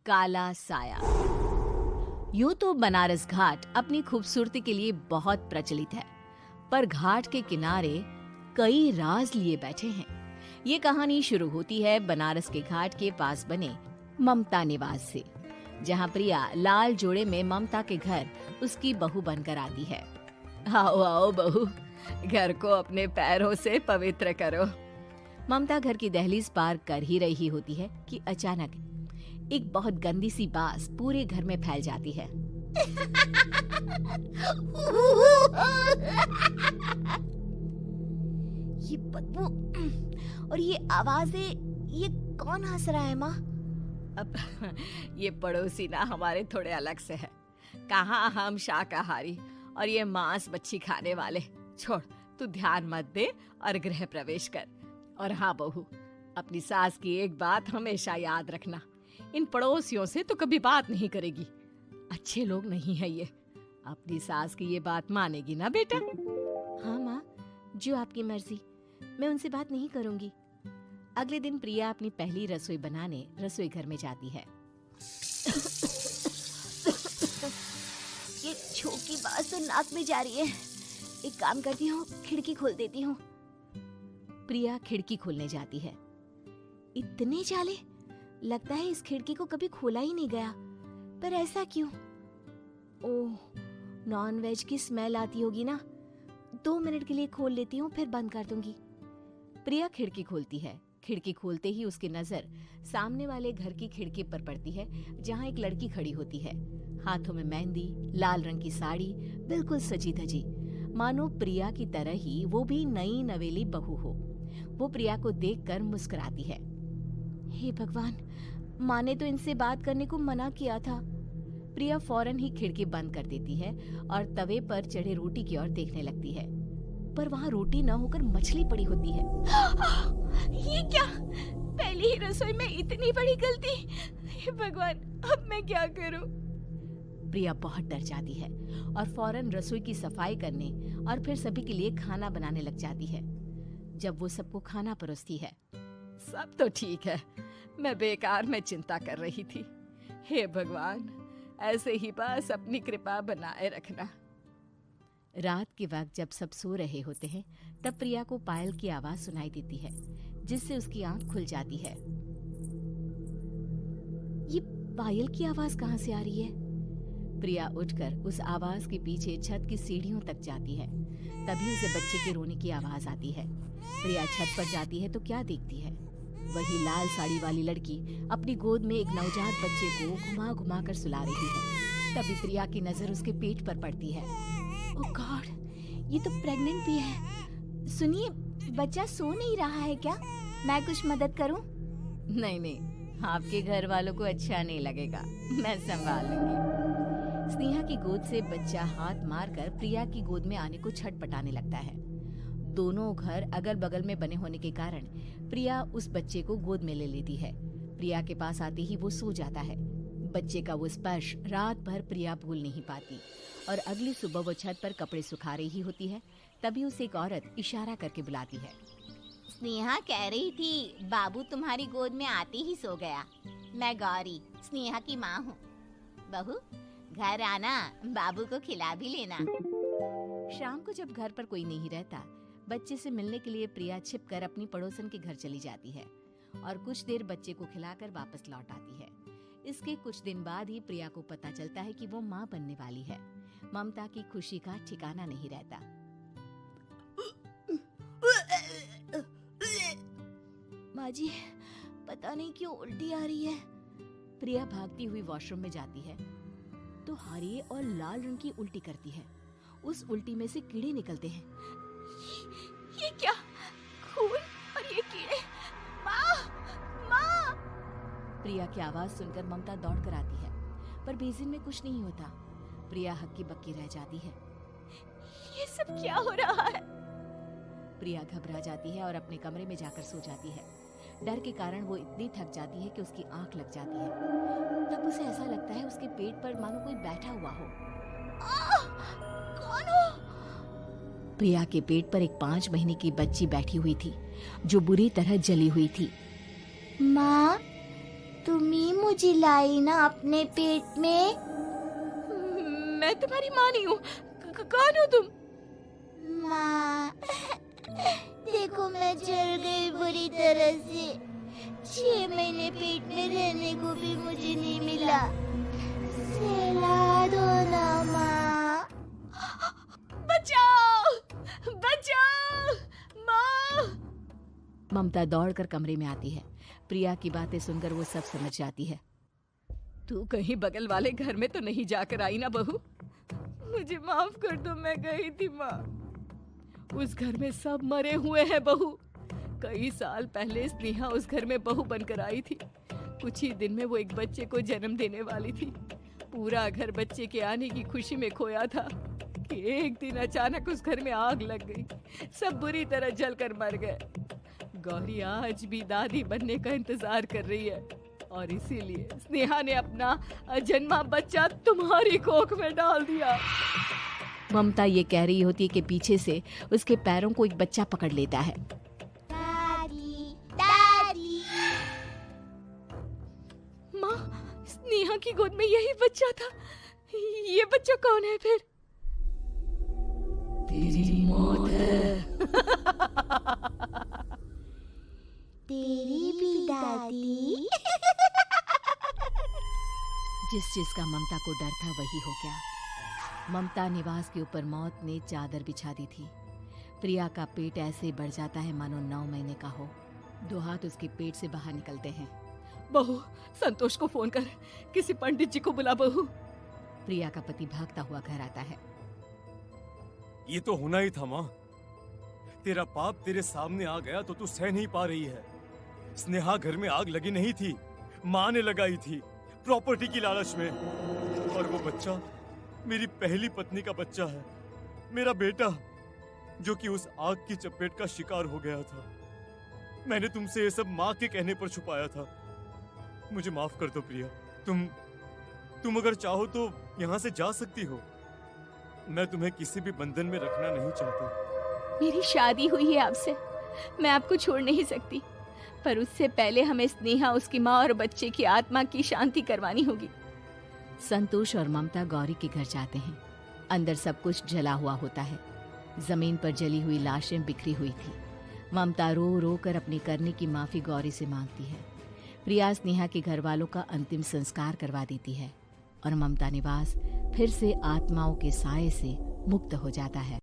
काला साया। यूं तो बनारस घाट अपनी खूबसूरती के लिए बहुत प्रचलित है, पर घाट के किनारे कई राज लिए बैठे हैं। ये कहानी शुरू होती है बनारस के घाट के पास बने ममता निवास से, जहां प्रिया लाल जोड़े में ममता के घर उसकी बहू बनकर आती है। आओ आओ बहू, घर को अपने पैरों से पवित्र करो। ममता घर की दहलीज पार कर ही रही होती है कि अचानक एक बहुत गंदी सी बास पूरे घर में फैल जाती है। ये बदबू और ये आवाजें, ये कौन हंस रहा है माँ? अब ये पड़ोसी ना हमारे थोड़े अलग से है। कहाँ हम शाकाहारी और ये मांस मच्छी खाने वाले। छोड़, तू ध्यान मत दे और गृह प्रवेश कर। और हाँ बहू, अपनी सास की एक बात हमेशा याद रखना, इन पड़ोसियों से तो कभी बात नहीं करेगी। अच्छे लोग नहीं है ये। अपनी सास की ये बात मानेगी ना बेटा? हाँ माँ, जो आपकी मर्जी, मैं उनसे बात नहीं करूंगी। अगले दिन प्रिया अपनी पहली रसोई बनाने रसोई घर में जाती है। ये छोकी बात तो नाक में जा रही है। एक काम करती हूँ, खिड़की खोल देती हूँ। प्रिया खिड़की खोलने जाती है। इतने जाले, लगता है इस खिड़की को कभी खोला ही नहीं गया। पर ऐसा क्यों? ओह, नॉन वेज की स्मेल आती होगी ना। 2 मिनट के लिए खोल लेती हूँ, फिर बंद कर दूंगी। प्रिया खिड़की खोलती है। खिड़की खोलते ही उसकी नजर सामने वाले घर की खिड़की पर पड़ती है, जहाँ एक लड़की खड़ी होती है। हाथों में मेहंदी, लाल रंग की साड़ी, बिल्कुल सजी धजी, मानो प्रिया की तरह ही वो भी नई नवेली बहू हो। वो प्रिया को देखकर मुस्कुराती है। हे भगवान, माँ ने तो इनसे बात करने को मना किया था। प्रिया फौरन ही खिड़की बंद कर देती है और तवे पर चढ़े रोटी की ओर देखने लगती है, पर वहाँ रोटी न होकर मछली पड़ी होती है। ये क्या? पहली ही रसोई में इतनी बड़ी गलती। हे भगवान, अब मैं क्या करूं? प्रिया बहुत डर जाती है और फौरन रसोई की सफाई करने और फिर सभी के लिए खाना बनाने लग जाती है। जब वो सबको खाना परोसती है, सब तो ठीक है, मैं बेकार में चिंता कर रही थी। हे भगवान, ऐसे ही बस अपनी कृपा बनाए रखना। रात के वक्त जब सब सो रहे होते हैं, तब प्रिया को पायल की आवाज सुनाई देती है, जिससे उसकी आंख खुल जाती है। ये पायल की आवाज कहाँ से आ रही है? प्रिया उठकर उस आवाज के पीछे छत की सीढ़ियों तक जाती है। तभी उसे बच्चे के रोने की आवाज आती है। प्रिया छत पर जाती है तो क्या देखती है? वही लाल साड़ी वाली लड़की अपनी गोद में एक नवजात बच्चे को घुमा घुमा कर सुला रही है। तभी प्रिया की नजर उसके पेट पर पड़ती है। ओह गॉड, ये तो प्रेग्नेंट भी है। सुनिए, बच्चा सो नहीं रहा है क्या? मैं कुछ मदद करूं? नहीं नहीं, आपके घर वालों को अच्छा नहीं लगेगा, मैं संभाल लूंगी। स्नेहा की गोद से बच्चा हाथ मारकर प्रिया की गोद में आने को छटपटाने लगता है। दोनों घर अगल बगल में बने होने के कारण प्रिया उस बच्चे को गोद में ले लेती है। प्रिया के पास आते ही वो सो जाता है। बच्चे का वो स्पर्श रात भर प्रिया भूल नहीं पाती और अगली सुबह वो छत पर कपड़े सुखा रही होती है। तभी उसे एक औरत इशारा करके बुलाती है। स्नेहा कह रही थी बाबू तुम्हारी गोद में आते ही सो गया। मैं गौरी, स्नेहा की माँ हूँ। बहू, घर आना, बाबू को खिला भी लेना। शाम को जब घर पर कोई नहीं रहता, बच्चे से मिलने के लिए प्रिया छिपकर अपनी पड़ोसन के घर चली जाती है और कुछ देर बच्चे को खिलाकर वापस लौट आती है। इसके कुछ दिन बाद ही प्रिया को पता चलता है कि वो माँ बनने वाली है। ममता की खुशी का ठिकाना नहीं रहता। माँ जी, पता नहीं क्यों उल्टी आ रही है। प्रिया भागती हुई वॉशरूम में जाती है तो हरे और लाल रंग की उल्टी करती है। उस उल्टी में से कीड़े निकलते हैं। ये क्या? खून और ये कीड़े! माँ! माँ! प्रिया की आवाज सुनकर ममता दौड़ कर आती है, पर बेसिन में कुछ नहीं होता। प्रिया हक्की बक्की रह जाती है। ये सब क्या हो रहा है? प्रिया घबरा जाती है और अपने कमरे में जाकर सो जाती है। डर के कारण वो इतनी थक जाती है कि उसकी आंख लग जाती है। तब उसे ऐसा लगता है उसके पेट पर मानो कोई बैठा हुआ हो। कौन हो? प्रिया के पेट पर एक 5 महीने की बच्ची बैठी हुई थी, जो बुरी तरह जली हुई थी। माँ, तुम ही मुझे लाई ना अपने पेट में। मैं तुम्हारी माँ नहीं हूँ। कौन हो तुम? माँ, देखो मैं जल गई बुरी तरह से। 6 महीने पेट में रहने को भी मुझे नहीं मिला। सहला दो ना माँ। बचाओ, बचाओ, माँ! ममता दौड़कर कमरे में आती है। प्रिया की बातें सुनकर वो सब समझ जाती है। तू कहीं बगल वाले घर में तो नहीं जाकर आई ना बहू? मुझे माफ कर दो, मैं गई थी माँ। उस घर में सब मरे हुए हैं बहू। कई साल पहले स्नेहा उस घर में बहू बनकर आई थी। कुछ ही दिन में वो एक बच्चे को जन्म देने वाली थी। पूरा घर बच्चे के आने की खुशी में खोया था कि एक दिन अचानक उस घर में आग लग गई। सब बुरी तरह जलकर मर गए। गौरी आज भी दादी बनने का इंतजार कर रही है और इसीलिए स्नेहा ने अपना अजन्मा बच्चा तुम्हारी कोख में डाल दिया। ममता ये कह रही होती है कि पीछे से उसके पैरों को एक बच्चा पकड़ लेता है। दादी, दादी। माँ, स्नेहा की गोद में यही बच्चा था। ये बच्चा कौन है फिर? तेरी मौत है। तेरी भी दादी। जिस चीज का ममता को डर था वही हो गया। ममता निवास के ऊपर मौत ने चादर बिछा दी थी। प्रिया का पेट ऐसे बढ़ जाता है मानो 9 महीने का हो। 2 हाथ उसके पेट से बाहर निकलते हैं। बहू, संतोष को फोन कर, किसी पंडित जी को बुला बहू। प्रिया का पति भागता हुआ घर आता है। ये तो होना ही था माँ। तेरा पाप तेरे सामने आ गया तो तू सह नहीं पा रही है। स्नेहा घर में आग लगी नहीं थी, माँ ने लगाई थी, प्रॉपर्टी की लालच में। और वो बच्चा मेरी पहली पत्नी का बच्चा है, मेरा बेटा, जो कि उस आग की चपेट का शिकार हो गया था। मैंने तुमसे ये सब माँ के कहने पर छुपाया था। मुझे माफ कर दो प्रिया। तुम अगर चाहो तो यहाँ से जा सकती हो। मैं तुम्हें किसी भी बंधन में रखना नहीं चाहता। मेरी शादी हुई है आपसे, मैं आपको छोड़ नहीं सकती, पर उससे पहले हमें स्नेहा, उसकी माँ और बच्चे की आत्मा की शांति करवानी होगी। संतोष और ममता गौरी के घर जाते हैं। अंदर सब कुछ जला हुआ होता है। जमीन पर जली हुई लाशें बिखरी हुई थी। ममता रो रो कर अपने करने की माफी गौरी से मांगती है। प्रिया स्नेहा के घर वालों का अंतिम संस्कार करवा देती है और ममता निवास फिर से आत्माओं के साए से मुक्त हो जाता है।